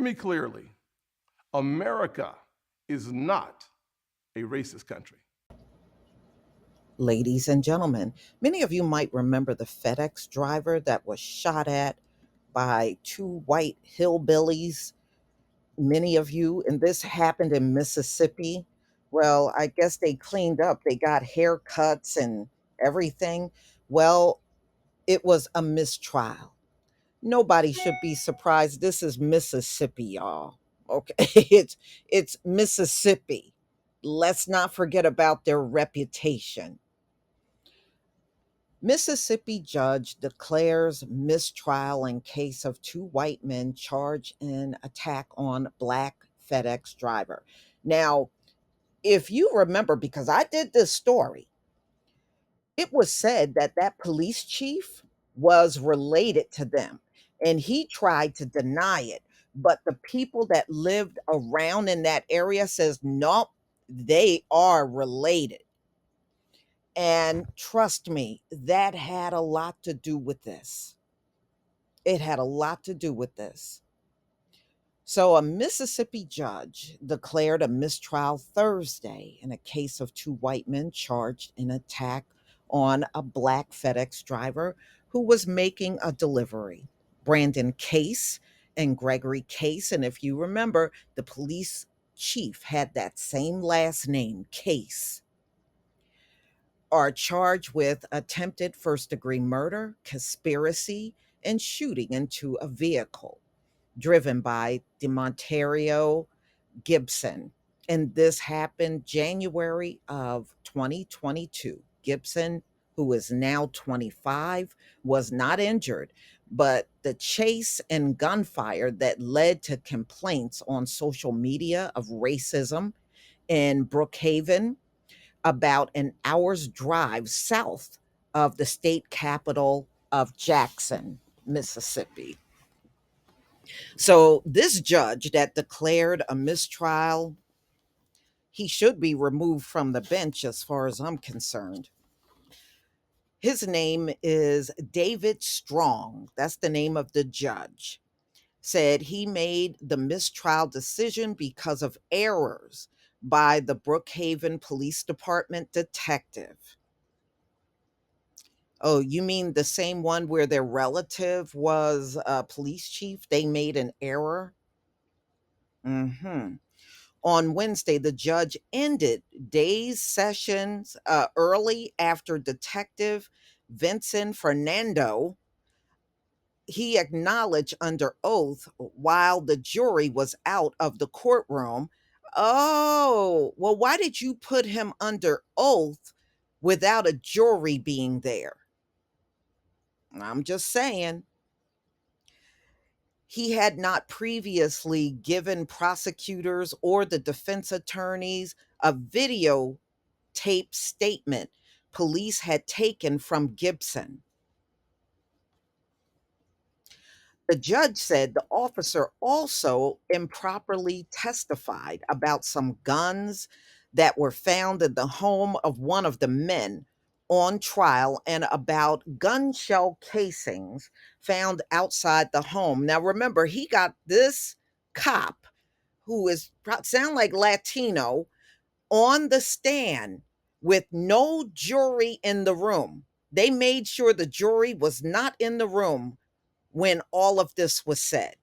me clearly. America is not a racist country. Ladies and gentlemen, many of you might remember the FedEx driver that was shot at by two white hillbillies. Many of you, and this happened in Mississippi. Well, I guess they cleaned up, they got haircuts and everything. Well, it was a mistrial. Nobody should be surprised. This is Mississippi, y'all. Okay, it's Mississippi. Let's not forget about their reputation. Mississippi judge declares mistrial in case of two white men charged in attack on black FedEx driver. Now, if you remember, because I did this story, it was said that that police chief was related to them, and he tried to deny it. But the people that lived around in that area says, nope, they are related. And trust me, that had a lot to do with this. It had a lot to do with this. So, a Mississippi judge declared a mistrial Thursday in a case of two white men charged in attack on a black FedEx driver who was making a delivery. Brandon Case and Gregory Case. And if you remember, the police chief had that same last name, Case, are charged with attempted first degree murder, conspiracy, and shooting into a vehicle driven by Demontario Gibson. And this happened January of 2022. Gibson, who is now 25, was not injured, but the chase and gunfire that led to complaints on social media of racism in Brookhaven, about an hour's drive south of the state capital of Jackson, Mississippi. So, this judge that declared a mistrial, he should be removed from the bench as far as I'm concerned. His name is David Strong. That's the name of the judge. Said he made the mistrial decision because of errors by the Brookhaven Police Department detective. Oh, you mean the same one where their relative was a police chief? They made an error? Hmm. On Wednesday, the judge ended days sessions early after Detective Vincent Fernando, he acknowledged under oath while the jury was out of the courtroom. Oh, well, why did you put him under oath without a jury being there? I'm just saying. He had not previously given prosecutors or the defense attorneys a video tape statement police had taken from Gibson. The judge said the officer also improperly testified about some guns that were found in the home of one of the men on trial and about gun shell casings found outside the home. Now remember, he got this cop who is sound like Latino on the stand with no jury in the room. They made sure the jury was not in the room when all of this was said.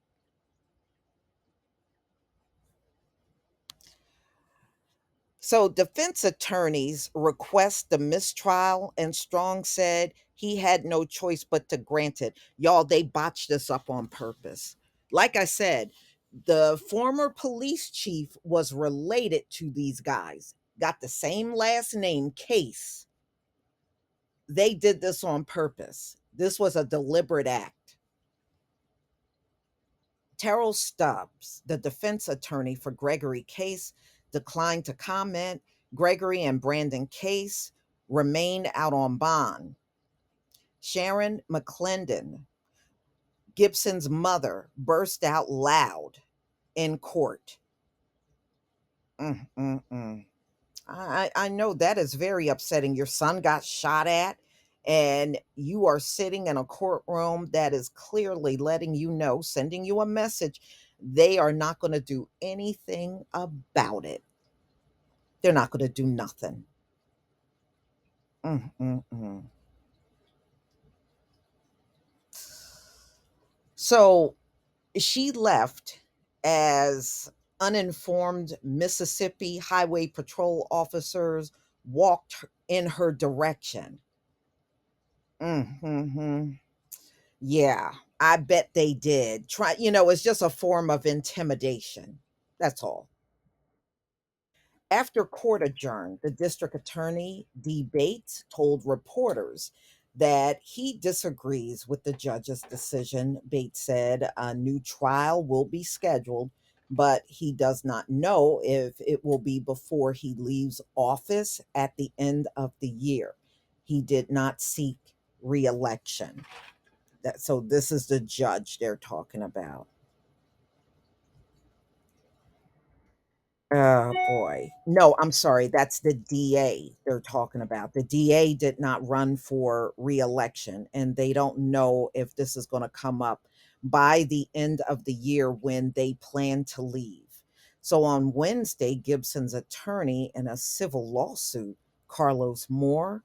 So, defense attorneys request the mistrial, and Strong said he had no choice but to grant it. Y'all, they botched this up on purpose. Like I said, the former police chief was related to these guys, got the same last name, Case. They did this on purpose. This was a deliberate act. Terrell Stubbs, the defense attorney for Gregory Case, declined to comment. Gregory and Brandon Case remained out on bond. Sharon McClendon, Gibson's mother, burst out loud in court. Mm, mm, mm. I know that is very upsetting. Your son got shot at, and you are sitting in a courtroom that is clearly letting you know, sending you a message They are not going to do anything about it. They're not going to do nothing. Mm, mm, mm. So she left as uninformed Mississippi Highway Patrol officers walked in her direction. Mm-hmm. Yeah, I bet they did. It's just a form of intimidation. That's all. After court adjourned, the district attorney, D. Bates, told reporters that he disagrees with the judge's decision. Bates said a new trial will be scheduled, but he does not know if it will be before he leaves office at the end of the year. He did not seek reelection. So this is the judge they're talking about. Oh boy. No, I'm sorry. That's the DA they're talking about. The DA did not run for reelection, and they don't know if this is going to come up by the end of the year when they plan to leave. So on Wednesday, Gibson's attorney in a civil lawsuit, Carlos Moore,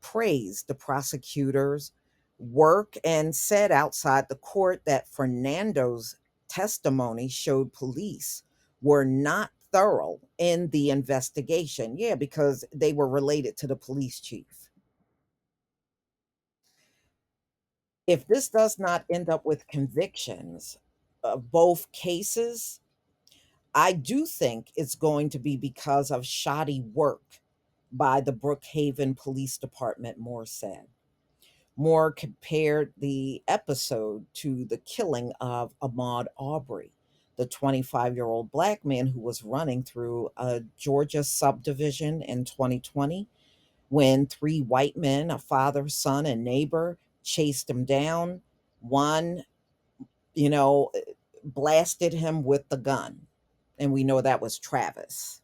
praised the prosecutor's work and said outside the court that Fernando's testimony showed police were not thorough in the investigation. Yeah, because they were related to the police chief. If this does not end up with convictions of both cases, I do think it's going to be because of shoddy work by the Brookhaven Police Department, Moore said. Moore compared the episode to the killing of Ahmaud Arbery, the 25-year-old black man who was running through a Georgia subdivision in 2020 when three white men, a father, son, and neighbor, chased him down. One, you know, blasted him with the gun. And we know that was Travis.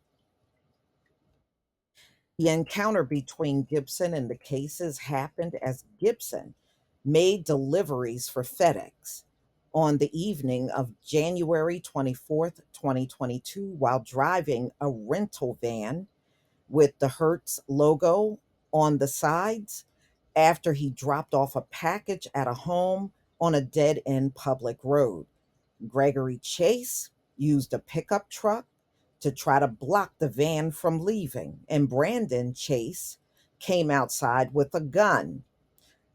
The encounter between Gibson and the cases happened as Gibson made deliveries for FedEx on the evening of January 24th, 2022, while driving a rental van with the Hertz logo on the sides after he dropped off a package at a home on a dead end public road. Gregory Chase used a pickup truck to try to block the van from leaving, and Brandon Chase came outside with a gun.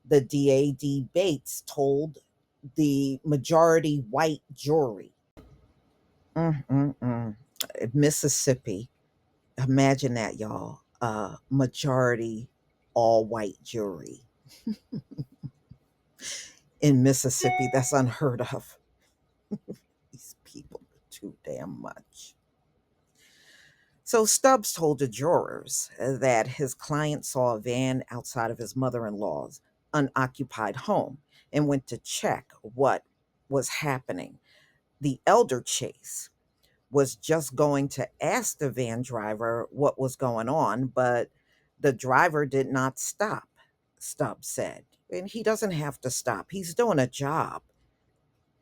The DAD Bates told the majority white jury. Mm-mm-mm. Mississippi. Imagine that, y'all. Majority all white jury in Mississippi. That's unheard of. These people are too damn much. So Stubbs told the jurors that his client saw a van outside of his mother in law's unoccupied home and went to check what was happening. The elder Chase was just going to ask the van driver what was going on, but the driver did not stop, Stubbs said. And he doesn't have to stop, he's doing a job.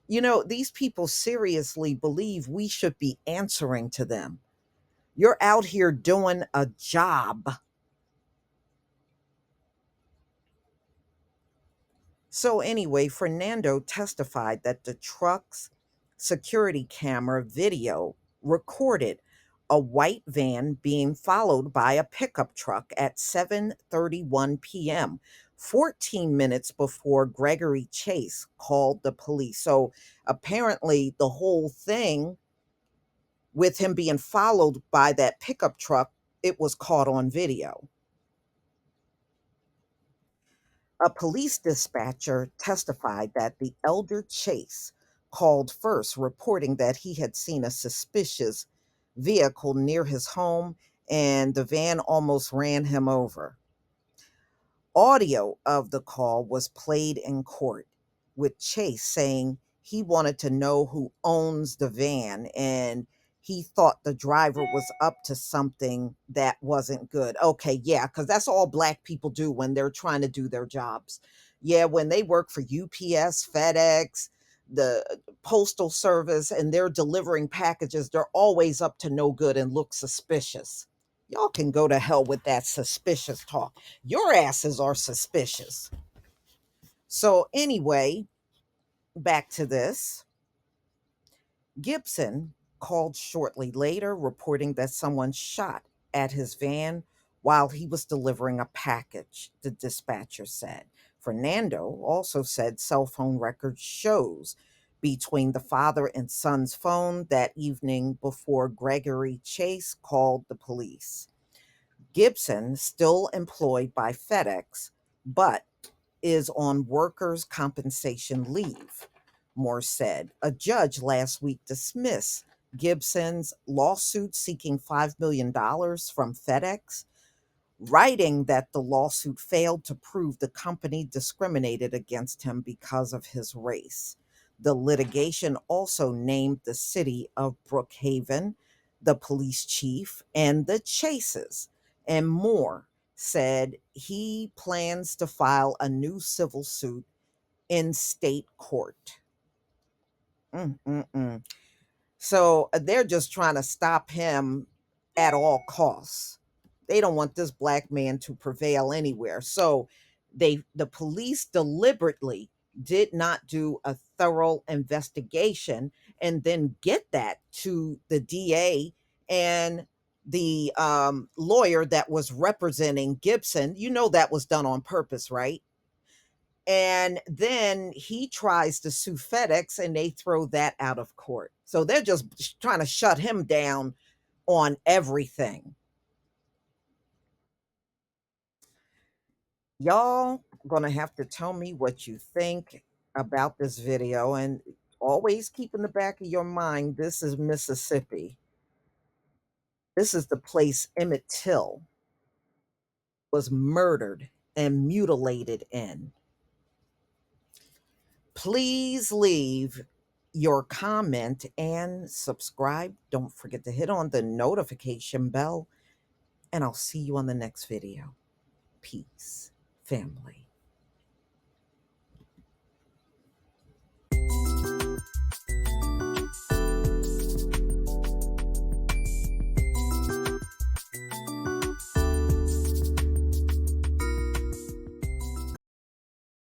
These people seriously believe we should be answering to them. You're out here doing a job. So, anyway, Fernando testified that the truck's security camera video recorded a white van being followed by a pickup truck at 7:31 p.m., 14 minutes before Gregory Chase called the police. So, apparently, the whole thing with him being followed by that pickup truck, it was caught on video. A police dispatcher testified that the elder Chase called first, reporting that he had seen a suspicious vehicle near his home and the van almost ran him over. Audio of the call was played in court, with Chase saying he wanted to know who owns the van and he thought the driver was up to something that wasn't good. Okay, yeah, because that's all black people do when they're trying to do their jobs. Yeah, when they work for UPS, FedEx, the postal service and they're delivering packages, they're always up to no good and look suspicious. Y'all can go to hell with that suspicious talk. Your asses are suspicious. So, anyway, back to this. Gibson called shortly later, reporting that someone shot at his van while he was delivering a package, the dispatcher said. Fernando also said cell phone records shows between the father and son's phone that evening before Gregory Chase called the police. Gibson, still employed by FedEx, but is on workers' compensation leave, Moore said. A judge last week dismissed Gibson's lawsuit seeking $5 million from FedEx, writing that the lawsuit failed to prove the company discriminated against him because of his race. The litigation also named the city of Brookhaven, the police chief, and the Chases. And Moore said he plans to file a new civil suit in state court. Mm-mm-mm. So they're just trying to stop him at all costs. They don't want this black man to prevail anywhere. So the police deliberately did not do a thorough investigation and then get that to the DA and the lawyer that was representing Gibson. You know that was done on purpose, right? And then he tries to sue FedEx and they throw that out of court. So they're just trying to shut him down on everything. Y'all gonna have to tell me what you think about this video, and always keep in the back of your mind, this is Mississippi. This is the place Emmett Till was murdered and mutilated in. Please leave your comment and subscribe. Don't forget to hit on the notification bell, and I'll see you on the next video. Peace, family.